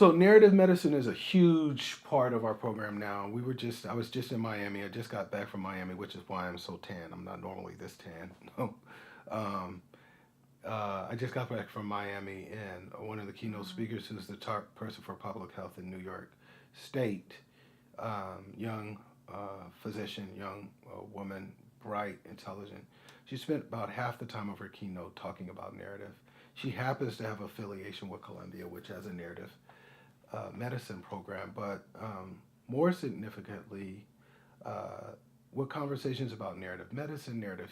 So narrative medicine is a huge part of our program now. I was just in Miami. I just got back from Miami, which is why I'm so tan. I'm not normally this tan. um, I just got back from Miami, and one of the keynote speakers, who's the top person for public health in New York State, young physician, young woman, bright, intelligent. She spent about half the time of her keynote talking about narrative. She happens to have affiliation with Columbia, which has a narrative medicine program, but more significantly, with conversations about narrative medicine, narrative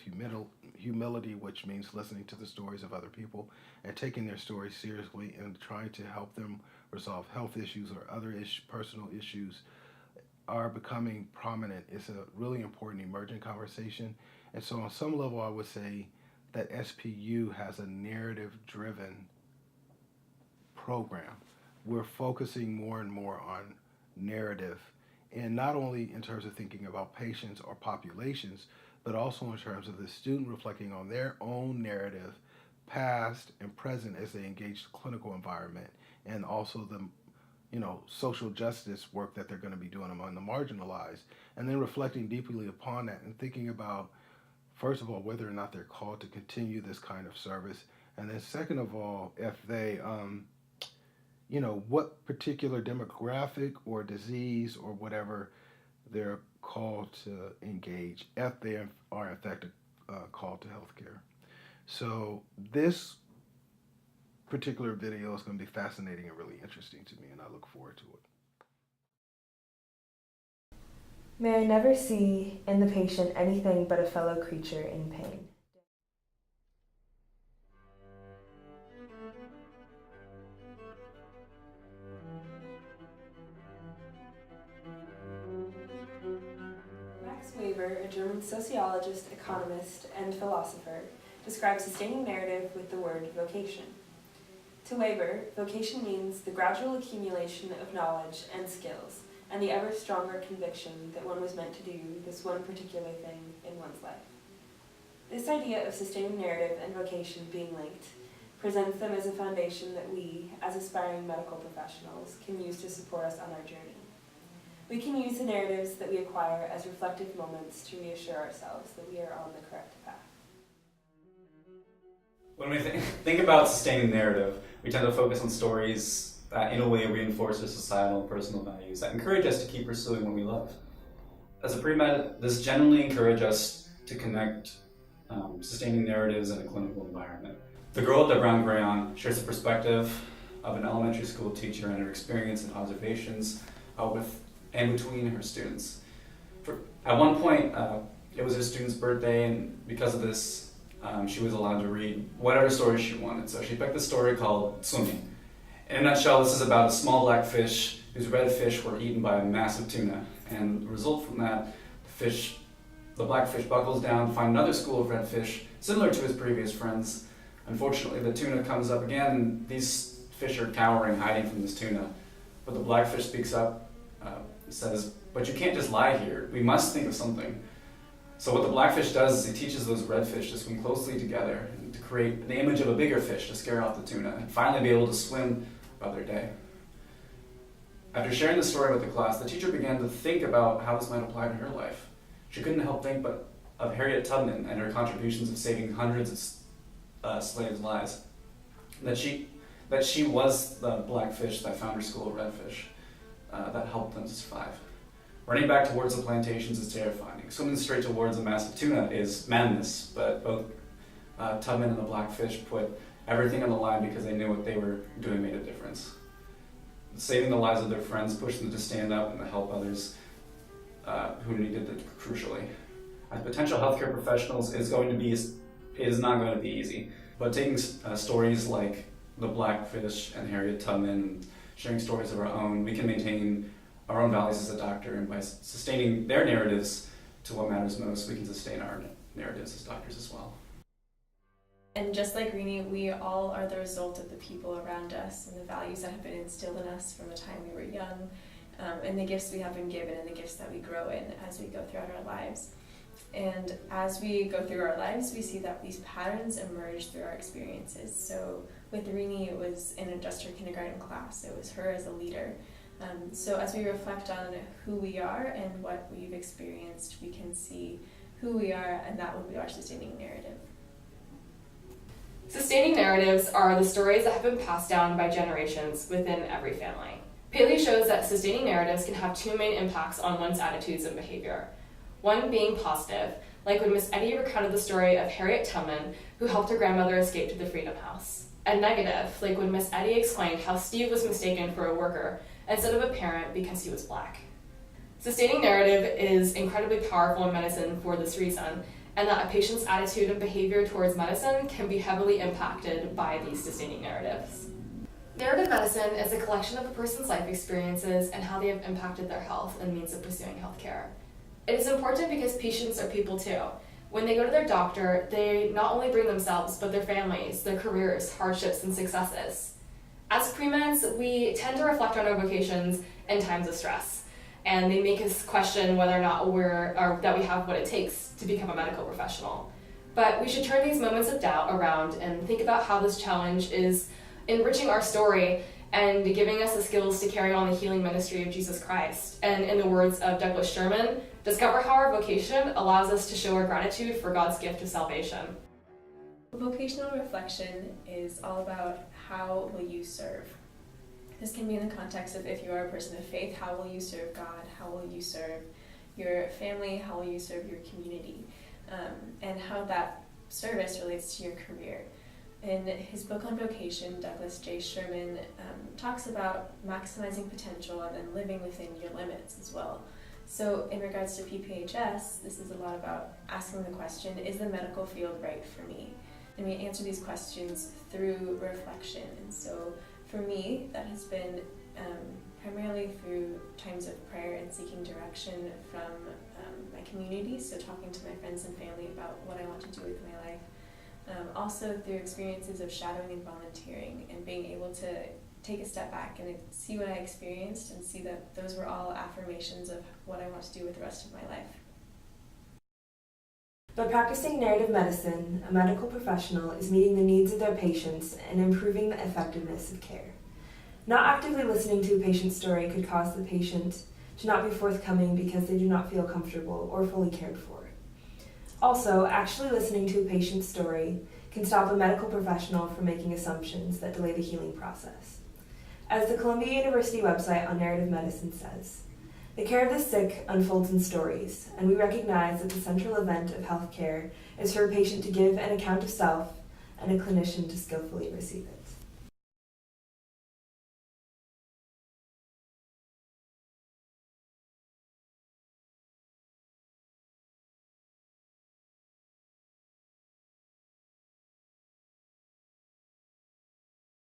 humility, which means listening to the stories of other people and taking their stories seriously and trying to help them resolve health issues or other personal issues, are becoming prominent. It's a really important emerging conversation. And so on some level, I would say that SPU has a narrative-driven program. We're focusing more and more on narrative, and not only in terms of thinking about patients or populations, but also in terms of the student reflecting on their own narrative, past and present, as they engage the clinical environment, and also the social justice work that they're going to be doing among the marginalized, and then reflecting deeply upon that and thinking about, first of all, whether or not they're called to continue this kind of service, and then second of all, if they what particular demographic or disease or whatever they're called to engage if they are in fact called to healthcare. So this particular video is going to be fascinating and really interesting to me, and I look forward to it. May I never see in the patient anything but a fellow creature in pain. Max Weber, a German sociologist, economist, and philosopher, describes sustaining narrative with the word vocation. To Weber, vocation means the gradual accumulation of knowledge and skills, and the ever stronger conviction that one was meant to do this one particular thing in one's life. This idea of sustaining narrative and vocation being linked presents them as a foundation that we, as aspiring medical professionals, can use to support us on our journey. We can use the narratives that we acquire as reflective moments to reassure ourselves that we are on the correct path. When we think about sustaining narrative, we tend to focus on stories that in a way reinforce our societal and personal values that encourage us to keep pursuing what we love. As a pre-med, this generally encourages us to connect sustaining narratives in a clinical environment. The girl at the brown crayon shares the perspective of an elementary school teacher and her experience and observations with and between her students. At one point, it was her student's birthday, and because of this, she was allowed to read whatever story she wanted. So she picked the story called Swimming. In a nutshell, this is about a small black fish whose red fish were eaten by a massive tuna. And the result from that, the black fish buckles down to find another school of red fish, similar to his previous friends. Unfortunately, the tuna comes up again, and these fish are cowering, hiding from this tuna. But the black fish speaks up, says, "But you can't just lie here. We must think of something." So what the blackfish does is he teaches those redfish to swim closely together and to create the image of a bigger fish to scare off the tuna and finally be able to swim about their day. After sharing the story with the class, the teacher began to think about how this might apply to her life. She couldn't help think but of Harriet Tubman and her contributions of saving hundreds of slaves' lives. That she was the blackfish that found her school of redfish that helped them to survive. Running back towards the plantations is terrifying. Swimming straight towards a massive tuna is madness, but both Tubman and the blackfish put everything on the line because they knew what they were doing made a difference. Saving the lives of their friends pushed them to stand up and to help others who needed it crucially. As potential healthcare professionals, it is not going to be easy, but taking stories like the blackfish and Harriet Tubman, and sharing stories of our own, we can maintain our own values as a doctor, and by sustaining their narratives to what matters most, we can sustain our narratives as doctors as well. And just like Rini, we all are the result of the people around us and the values that have been instilled in us from the time we were young, and the gifts we have been given and the gifts that we grow in as we go throughout our lives. And as we go through our lives, we see that these patterns emerge through our experiences. So With Rini, it was in just her kindergarten class. It was her as a leader. So as we reflect on who we are and what we've experienced, we can see who we are, and that will be our sustaining narrative. Sustaining narratives are the stories that have been passed down by generations within every family. Paley shows that sustaining narratives can have two main impacts on one's attitudes and behavior. One being positive, like when Miss Eddy recounted the story of Harriet Tubman, who helped her grandmother escape to the Freedom House. And negative, like when Miss Eddy explained how Steve was mistaken for a worker instead of a parent because he was Black. Sustaining narrative is incredibly powerful in medicine for this reason, and that a patient's attitude and behavior towards medicine can be heavily impacted by these sustaining narratives. Narrative medicine is a collection of a person's life experiences and how they have impacted their health and means of pursuing healthcare. It is important because patients are people too. When they go to their doctor, they not only bring themselves, but their families, their careers, hardships, and successes. As pre-meds, we tend to reflect on our vocations in times of stress, and they make us question whether or not that we have what it takes to become a medical professional. But we should turn these moments of doubt around and think about how this challenge is enriching our story and giving us the skills to carry on the healing ministry of Jesus Christ. And in the words of Douglas Sherman, discover how our vocation allows us to show our gratitude for God's gift of salvation. Vocational reflection is all about how will you serve. This can be in the context of if you are a person of faith, how will you serve God? How will you serve your family? How will you serve your community? And how that service relates to your career. In his book on vocation, Douglas J. Sherman talks about maximizing potential and then living within your limits as well. So in regards to PPHS, this is a lot about asking the question, is the medical field right for me? And we answer these questions through reflection. And so for me, that has been primarily through times of prayer and seeking direction from my community, so talking to my friends and family about what I want to do with my life. Also through experiences of shadowing and volunteering and being able to take a step back and see what I experienced and see that those were all affirmations of what I want to do with the rest of my life. By practicing narrative medicine, a medical professional is meeting the needs of their patients and improving the effectiveness of care. Not actively listening to a patient's story could cause the patient to not be forthcoming because they do not feel comfortable or fully cared for. Also, actually listening to a patient's story can stop a medical professional from making assumptions that delay the healing process. As the Columbia University website on narrative medicine says, the care of the sick unfolds in stories, and we recognize that the central event of healthcare is for a patient to give an account of self and a clinician to skillfully receive it.